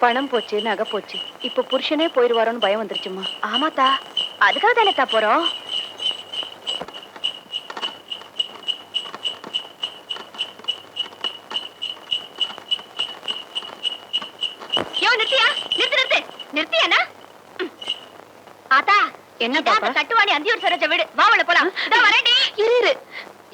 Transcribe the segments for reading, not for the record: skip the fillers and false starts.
பணம் போச்சு, நகை போச்சு. இப்ப புருஷனே போயிருவாரோன்னு பயம் வந்துருச்சுமா. ஆமாத்தா, அதுக்காக தானேத்தா போறோம். நிறுத்தியா ஆத்தா, என்ன பாப்பா? தட்டுவாணி அந்தியூர் சரோஜா வீடு, வாவல போலாம். வரேன்டி. இரு,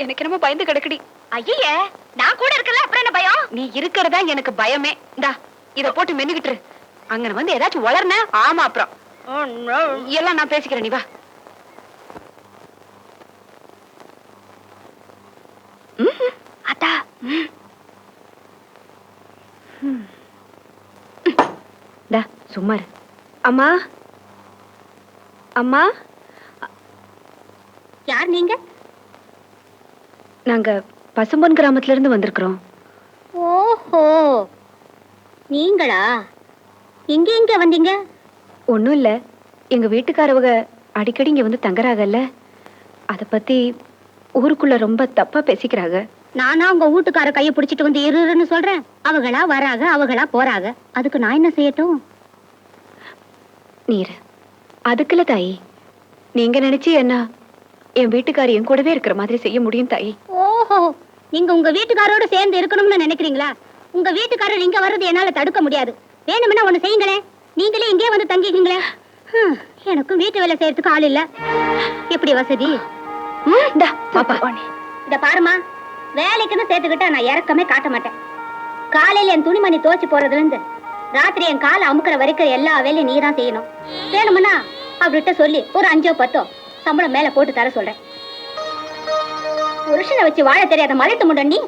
எனக்கு என்னமோ பயந்து கிடக்குடி. ஐயே, நான் கூட இருக்கல, அப்புறம் என்ன பயம்? நீ இருக்கிறதா எனக்கு பயமே. இந்தா இத போட்டு மென்னுகிட்டு அங்க வந்து ஏதாச்சும் வளர்ன. ஆமா, அப்புறம் எல்லாம் நான் பேசிக்கிறேன், நீ வா. அத்தா, சும்மா இரு. அம்மா, அம்மா. யார் நீங்க? நாங்க பசும்பொன் கிராமத்துல இருந்து வந்திருக்கிறோம். ஓஹோ, நீங்களா? இங்க எங்க வந்தீங்க? ஒண்ணும் இல்ல, எங்க வீட்டுக்காரவங்க அடிக்கடி இங்க வந்து தங்குறாங்கல்ல, அத பத்தி ஊருக்குள்ள ரொம்ப தப்பா பேசிக்கிறாங்க. நானா உங்க வீட்டுக்கார கைய பிடிச்சிட்டு வந்து இருன்னு சொல்றேன். அவங்களா வராங்க, அவங்களா போறாங்க. அதுக்கு நான் என்ன செய்யட்டும்? நீர் அதுக்குல தாயி, நீங்க நினைச்சு என்ன என் வீட்டுக்காரி என் கூடவே இருக்கிற மாதிரி செய்ய முடியும் தாயி. ஓஹோ, நீங்க உங்க வீட்டுக்காரோட சேர்ந்து இருக்கணும்னு நினைக்கிறீங்களா? உங்க வீட்டுக்காரர் இங்க வர்றது என்னால தடுக்க முடியாது. வேணும்னா ஒண்ணு செய்யுங்களேன், நீங்களே இங்கே வந்து தங்கிக்கீங்களே. எனக்கும் வீட்டு வேலை செய்யறதுக்கு ஆள் இல்ல. எப்படி வசதி? இத பாருமா, வேலைக்குன்னு சேர்த்துக்கிட்டா நான் இறக்கமே காட்ட மாட்டேன். காலையில என் துணிமணி தோச்சு போறதுல இருந்து ராத்திரி என் காலை அமுக்குற வரைக்கும் எல்லா வேலையும் நீ தான் செய்யணும். வேணும்னா அவர்கிட்ட சொல்லி ஒரு 5 or 10 சம்பளம் மேல போட்டு தர சொல்றேன். புருஷனை வச்சு வாழ தெரியாத மலைத்து முண்ட நீ,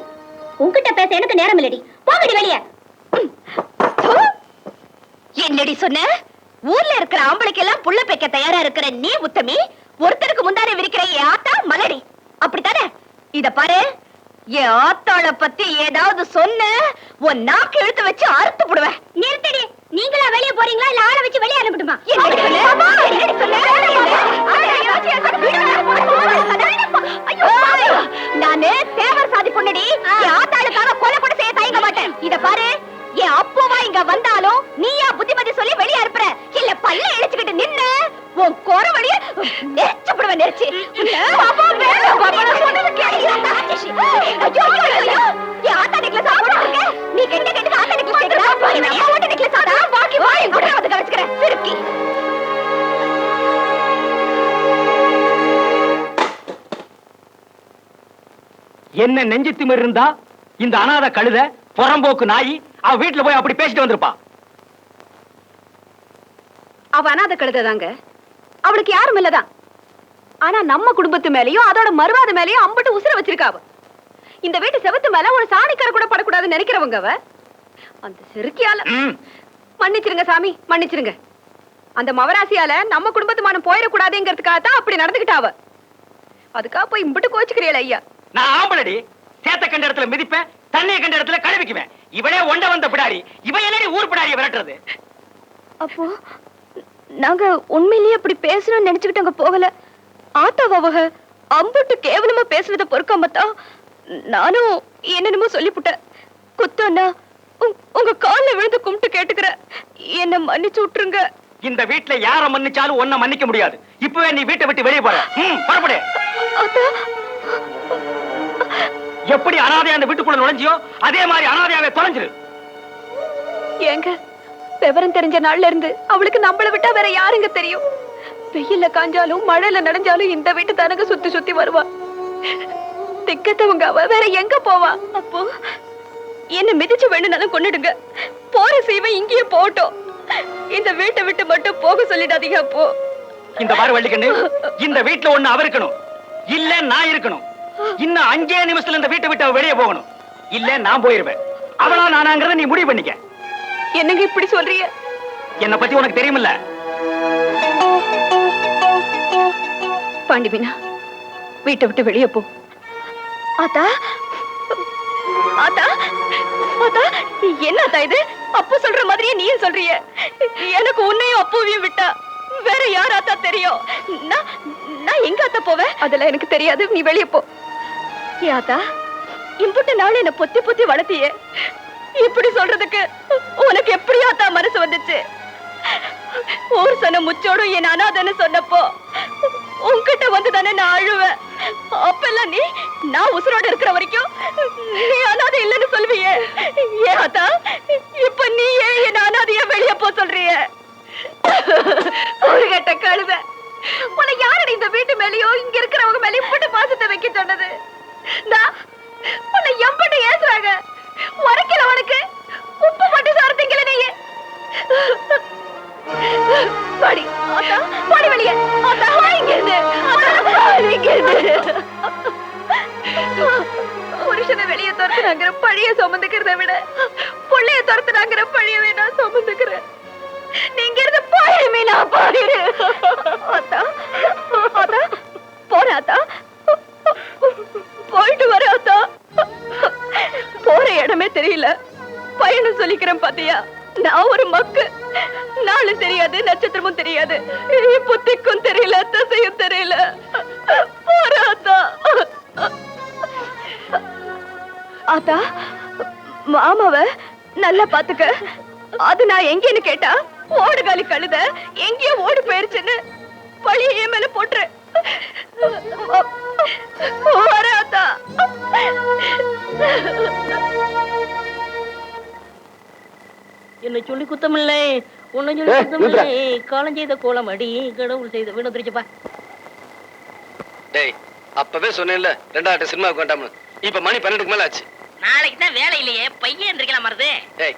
உன்கிட்ட பேச எனக்கு நேரம் இல்லடி. போகடி வெளியே. என்னடி சொன்ன? ஊர்ல இருக்கிற ஆம்பளைக்கு எல்லாம் புள்ள பெக்க தயாரா இருக்கிற நீ உத்தமி, ஒருத்தருக்கு முந்தானே விரிக்கிற ஆத்தா மலடி, அப்படித்தானே? இத பாரு, என் ஆத்தாள பத்தி ஏதாவது சொன்ன உன் நாக்கு இழுத்து வச்சு அறுத்து போடுவேன். நிறுத்தடி. நீங்களா வெளியே போறீங்களா இல்ல ஆளை வச்சு வெளியே அனுப்பிடுமா? நானு தேவர் சாதி பொண்ணடி, என் ஆத்தாளுக்காக கொலை கூட செய்ய தயங்க மாட்டேன். இத பாரு, என் அப்போவா இங்க வந்தாலும் நீயா புத்திமதி சொல்லி வெளியே அனுப்புற இல்ல பல்ல இழிச்சுக்கிட்டு நின்னு உன் குறவழிய நெரிச்சுடுவேன். நெரிச்சு நீ கெட்ட கெட்ட ஆத்தா நெக்லஸ் கேக்குறா, பாக்கி வாங்கி கூட அதுக்கு வச்சுக்கிறேன். சிறுக்கி என்ன நெஞ்சு திமிர் இருந்தா இந்த அனாத கழுத புறம்போக்கு நாயி அவ வீட்டுல போய் அப்படி பேசிட்டு வந்திருப்பா. அவ அனாத கழுததாங்க, அவளுக்கு யாரும் இல்லதான். ஆனா நம்ம குடும்பத்து மேலயும் அதோட மறுவாத மேலயும் அம்பட்டு உசுர வச்சிருக்காவ. இந்த வீட்டு செவத்து மேல ஒரு சாணிக்கார கூட படக்கூடாதுன்னு நினைக்கிறவங்க அவ. அந்த செருக்கியால மன்னிச்சிருங்க சாமி, மன்னிச்சிருங்க. அந்த மவராசியால நம்ம குடும்பத்து மானம் போயிடக்கூடாதுங்கிறதுக்காக தான் அப்படி நடந்துகிட்டாவ. அதுக்காக போய் இம்பட்டு கோச்சுக்கிறீங்களா ஐயா? நான் ஆம்பளடி, சேத்த கண்ட இடத்துல மிதிப்பேன், தண்ணிய கண்ட இடத்துல கழுவிக்குவேன். இவளே ஒண்ட வந்த பிடாரி, இவ என்னடி ஊர் பிடாரிய விரட்டுறது? அப்போ நாங்க உண்மையிலேயே அப்படி பேசணும்னு நினைச்சுக்கிட்டாங்க போகல. ஆத்தாவக அம்புட்டு கேவலமா பேசுறத பொறுக்காமத்தா நானும் என்னென்னமோ சொல்லிப்புட்டேன். குத்தண்ணா, உங்க கால்ல விழுந்து கும்பிட்டு கேட்டுக்கிற, என்ன மன்னிச்சு விட்டுருங்க. இந்த வீட்டுல யார மன்னிச்சாலும் ஒன்ன மன்னிக்க முடியாது. இப்பவே நீ வீட்டை விட்டு வெளியே போற. புறப்படு. எப்படி அனாதையா அந்த வீட்டுக்குள்ள நுழைஞ்சியோ அதே மாதிரி அனாதையாவே தொலைஞ்சிரு. ஏங்க, விவரம் தெரிஞ்ச நாள்ல இருந்து அவளுக்கு நம்மளை விட்டா வேற யாருங்க தெரியும்? வெயில்ல காஞ்சாலும் மழையில நனைஞ்சாலும் இந்த வீட்டு தானங்க சுத்தி சுத்தி வருவா. திக்கத்தவங்க அவ வேற எங்க போவா? அப்போ என்ன மிதிச்சு வேணும்னாலும் கொண்டுடுங்க, போற செய்வ இங்கேயே போட்டோம். இந்த வீட்டை விட்டு மட்டும் போக சொல்லிடாதீங்க. அப்போ இந்த பாரு வள்ளிக்கண்ணு, இந்த வீட்டுல ஒண்ணு அவ இருக்கணும், இல்ல நான் இருக்கணும். இன்னும் 5 நிமிஷத்துல இந்த வீட்டை விட்டு அவ வெளியே போகணும், இல்ல நான் போயிருவேன். அவளா நானாங்கிறத நீ முடிவு பண்ணிக்க. என்னங்க இப்படி சொல்றீங்க? என்ன பத்தி உனக்கு தெரியுமில்ல? பாண்டிமீனா, வீட்டை விட்டு வெளியே போ. ஆத்தா, ஆத்தா, ஆத்தா, என்னத்தா இது? அப்பா சொல்ற மாதிரியே நீயும் சொல்றீங்க. எனக்கு உன்னையும் அப்பவையும் விட்டா வேற யார் ஆத்தா தெரியும்? நான் எங்க ஆத்தா போவேன்? அதெல்லாம் எனக்கு தெரியாது, நீ வெளியே போ. ஆத்தா, இம்புட்டு நாள் என்ன பொத்தி பொத்தி வளர்த்தியே, இப்படி சொல்றதுக்கு உனக்கு எப்படியா தான் மனசு வந்துச்சு? ஊர் சொன்ன முச்சோடும் என் அனாதைன்னு சொன்னப்போ உன்கிட்ட வந்து தானே நான் அழுவேன். அப்பெல்லாம் நீ நான் உசுரோட இருக்கிற வரைக்கும் நீ அனாதை இல்லைன்னு சொல்லுவியே. ஏன் ஆத்தா இப்ப நீ ஏன் என் அனாதைய வெளிய போ சொல்றிய? ஒரு கட்ட கழுத, உன்னை யாரடி இந்த வீட்டு மேலயோ இங்க இருக்கிறவங்க மேலயும் இப்படி பாசத்தை வைக்க சொன்னது? நான் உன்னை எம்பட்டு ஏசுறாங்க. உரைக்கல உனக்கு உப்பு போட்டு சார்த்தீங்கள நீ. பாடி ஆத்தா, பாடி வெளியே. ஆத்தா இங்க இருந்து, இங்க இருந்து. புருஷனை வெளியே துரத்துனாங்கிற பழிய சுமந்துக்கிறத விட புள்ளைய துரத்துனாங்கிற பழியவே நான் சுமந்துக்கிறேன். நீங்க இருந்து போயிடுமே, நான் போயிடு. ஆத்தா ஆத்தா போற ஆத்தா, போயிட்டு வர ஆத்தா. போற இடமே தெரியல, பயணம் சொல்லிக்கிறேன் பாத்தியா? நான் ஒரு மக்கு, நாளு தெரியாது, நட்சத்திரமும் தெரியாது, புத்திக்கும் தெரியல, தசையும் தெரியல. போற ஆத்தா. ஆத்தா மாமாவ நல்லா பாத்துக்க. அது நான் எங்கன்னு கேட்டா ஓடுகாலி கழுத எங்கேயோ ஓடி போயிருச்சுன்னு பழிய என் மேல போட்டுரு. வராதா? என்ன சொல்லி குத்தமில்லை, உன்னை சொல்லி குத்தமில்லை. காலம் செய்த கோலம் அடி, கடவுள் செய்த வீணு திருச்சுப்பா. டேய், அப்பவே சொன்னேன்ல ரெண்டாவது சினிமாவுக்கு வேண்டாம்னு. இப்ப மணி 12க்கு மேல ஆச்சு. நாளைக்கு தான் வேலை இல்லையே, பையன் எந்திரிக்கலாம் மருது. டேய்,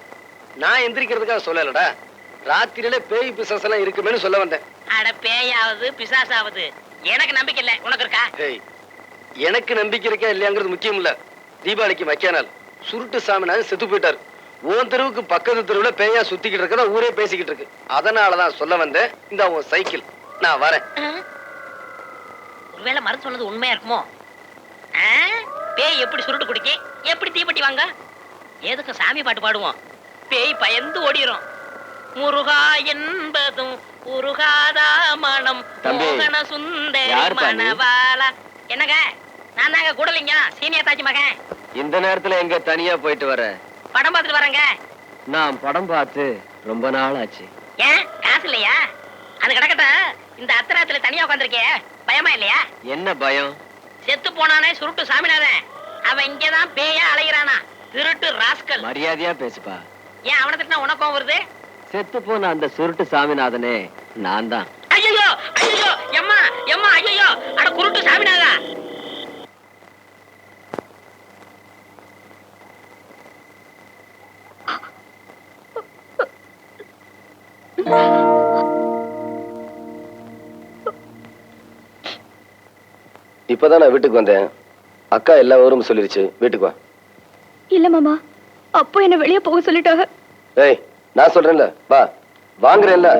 நான் எந்திரிக்கிறதுக்காக சொல்லலடா, ராத்திரியில பேய் பிசாசு எல்லாம் இருக்குமேன்னு சொல்ல வந்தேன். அட பேயாவது பிசாசாவது எனக்கு நம்பிக்கை இல்ல, உனக்கு இருக்கா? டேய், எனக்கு நம்பிக்கை இருக்கா இல்லையாங்கிறது முக்கியம் இல்ல. தீபாவளிக்கு மக்கியானால் சுருட்டு சாமிநாதன் செத்து போயிட்டாரு. உன் தெருவுக்கு பக்கத்து தெருவுல பேயா சுத்திக்கிட்டு இருக்கதா ஊரே பேசிக்கிட்டு இருக்கு. அதனாலதான் சொல்ல வந்தேன். இந்த உன் சைக்கிள், நான் வரேன். ஒருவேளை மருந்து சொன்னது உண்மையா இருக்குமோ? பேய் எப்படி சுருட்டு குடிக்கி, எப்படி தீப்பெட்டி வாங்க? எதுக்கு சாமி பாட்டு பாடுவோம், பேய் பயந்து ஓடிரும். முருகா என்பதும் உருகாதா மனம் தம்பி, மோகன சுந்தரி யாருப்பா நீ? மணவாளா. என்னங்க, நான் தாங்க கூடலிங்க, சீனியர் தாஜி மகன். இந்த நேரத்துல எங்க தனியா போயிட்டு வர? படம் பார்த்துட்டு வரேங்க. நான் படம் பார்த்து ரொம்ப நாள் ஆச்சு. ஏன் காசு இல்லையா? அது கிடக்கட்டும், இந்த அத்தராத்துல தனியா உட்காந்துருக்கே, பயமா இல்லையா? என்ன பயம்? செத்து போனானே சுருட்டு சாமிநாதன், அவன் இங்கதான் பேயா அலைகிறானா, திருட்டு ராஸ்கல். மரியாதையா பேசுப்பா. ஏன் அவனை திட்டினா உனக்கும் வருது? செத்து போன அந்த சுருட்டு சாமிநாதனே நான் தான். ஐயோ ஐயோ, எம்மா எம்மா, ஐயோ, அட குருட்டு சாமிநாதா. இப்பதான் நான் வீட்டுக்கு வந்தேன். அக்கா எல்லா ஊரும் சொல்லிருச்சு. வீட்டுக்கு வா. இல்ல மாமா, அப்போ என்ன வெளியே போக சொல்லிட்டாங்க. ஏய், நான் சொல்றேன்ல, வா. வாங்குறேன்ல.